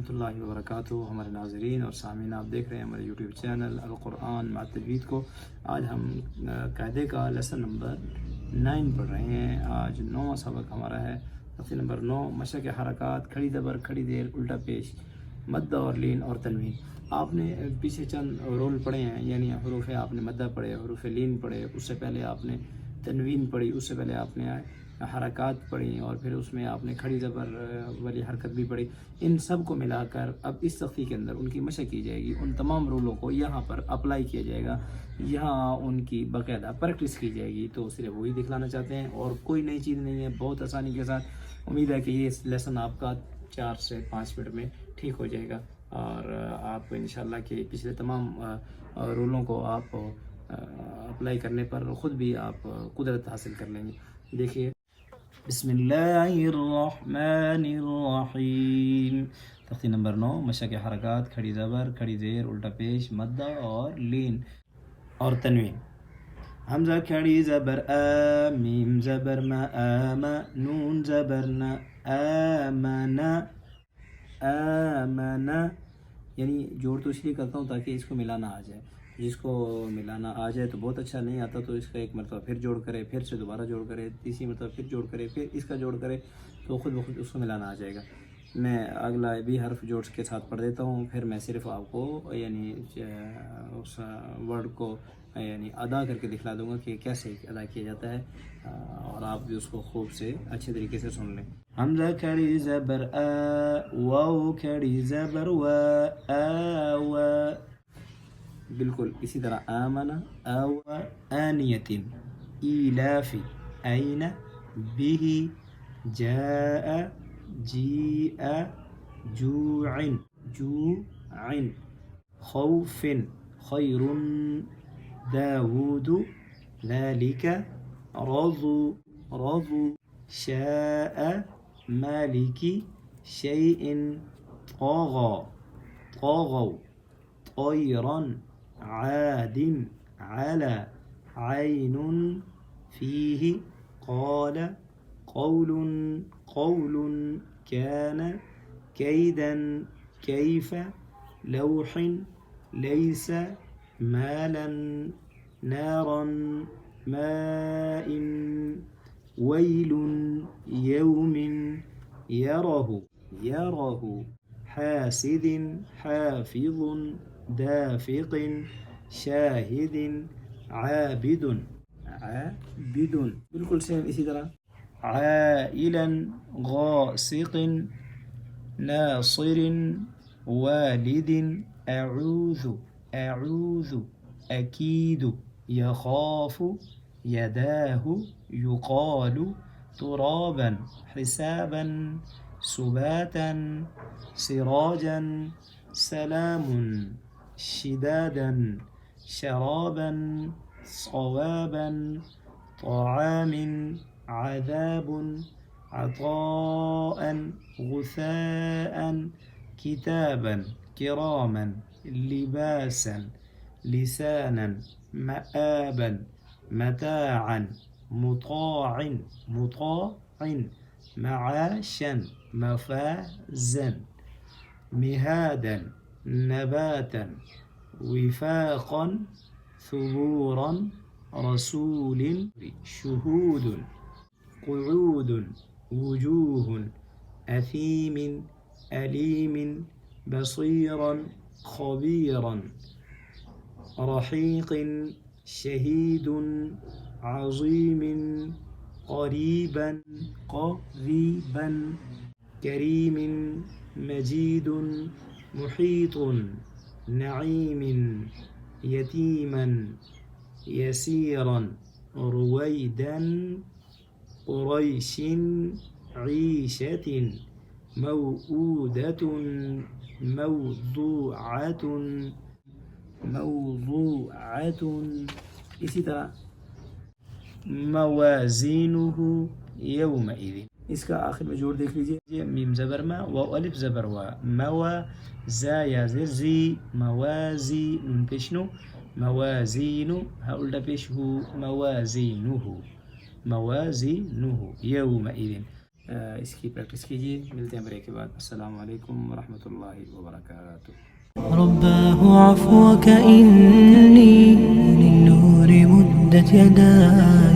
ورحمۃ اللہ وبرکاتہ. ہمارے ناظرین اور سامعین، آپ دیکھ رہے ہیں ہمارے یوٹیوب چینل القرآن مع تجوید کو. آج ہم قاعدے کا لیسن نمبر 9 پڑھ رہے ہیں. آج 9واں سبق ہمارا ہے. تفصیل نمبر 9، مشق حرکات، کھڑی زبر، کھڑی دیر، الٹا پیش، مدہ اور لین اور تنوین. آپ نے پیچھے چند رول پڑھے ہیں، یعنی حروف آپ نے مدہ پڑھے، حروف لین پڑھے، اس سے پہلے آپ نے تنوین پڑھی، اس سے پہلے آپ نے حرکات پڑھی، اور پھر اس میں آپ نے کھڑی زبر والی حرکت بھی پڑھی. ان سب کو ملا کر اب اس سختی کے اندر ان کی مشق کی جائے گی. ان تمام رولوں کو یہاں پر اپلائی کیا جائے گا، یہاں ان کی باقاعدہ پریکٹس کی جائے گی. تو صرف وہی دکھلانا چاہتے ہیں اور کوئی نئی چیز نہیں ہے، بہت آسانی کے ساتھ. امید ہے کہ یہ لیسن آپ کا 4 سے 5 منٹ میں ٹھیک ہو جائے گا، اور آپ انشاءاللہ کہ پچھلے تمام رولوں کو آپ اپلائی کرنے پر خود بھی آپ قدرت حاصل کر لیں گے. دیکھیے، بسم اللہ الرحمن الرحیم. تختی نمبر 9، مشق حرکات، کھڑی زبر، کھڑی زیر، الٹا پیش، مدہ اور لین اور تنوین. حمزہ کھڑی زبر آ، میم زبر ما، آما، نون زبر نا، آمنا، آمنا. یعنی جوڑ تو اس لیے کرتا ہوں تاکہ اس کو ملانا آ جائے. جس کو ملانا آ جائے تو بہت اچھا، نہیں آتا تو اس کا ایک مرتبہ پھر جوڑ کرے، پھر سے دوبارہ جوڑ کرے، تیسری مرتبہ پھر جوڑ کرے، پھر اس کا جوڑ کرے، تو خود بخود اس کو ملانا آ جائے گا. میں اگلا بھی حرف جوڑ کے ساتھ پڑھ دیتا ہوں، پھر میں صرف آپ کو یعنی اس ورڈ کو یعنی ادا کر کے دکھلا دوں گا کہ کیسے ادا کیا جاتا ہے، اور آپ بھی اس کو خوب سے اچھے طریقے سے سن لیں. حمزہ کھڑی زبر آ، واو کھڑی زبر و، آوا. بالکل اسی طرح آمنا، آوا، آنیت، ایلاف، این، به، جاء، جیء، جوع، جوع، خوف، خیر، داود، ذلك، رضو، رضو، شاء، مالك، شيء، طغى، طغوا، طيرا، عاد، على، عين، فيه، قال، قول، قول، كان، كيدا، كيف، لوح، ليس، مالا، نارا، ماء، ويل، يوم، يره، يره، حاسد، حافظ، دافق، شاهد، عابد، عابد. بالکل سیم اسی طرح. عائلا، غاسق، ناصر، والد، أعوذ، أعوذ، أكيد، يخاف، يداه، يقال، ترابا، حسابا، سباتا، سراجا، سلام، شدادا، شرابا، صوابا، طعام، عذاب، عطاء، غثاء، كتابا، كراما، لباسا، لسانا، مآبا، متاعا، مطاع، مطاع، معاشا، مفازا، مهادا، نباتا، وفاقا، ثبورا، رسول، شهود، قعود، وجوه، أثيم، أليم، بصيرا، خبيرا، رحيق، شهيد، عظيم، قريبا، قريبا، كريم، مجيد، محيط، نعيم، يتيما، يسيرا، رويدا، قريش، عيشة، موؤودة، موضوعة، موضوعة. اسی طرح موازینہ یومئذ. اس کا آخر میں جوڑ دیکھ لیجئے، میم زبر ما، واو الف زبر وا، موا، زا یا زر زی، موازی، نون پیش نو، موازینہ، ہا الٹا پیش ہو، موازینہ، موازینہ یومئذ. اس کی پریکٹس کیجیے. ملتے ہیں بریک کے بعد. السلام علیکم ورحمۃ اللہ وبرکاتہ. رباه عفوك إني للنور مدت يداي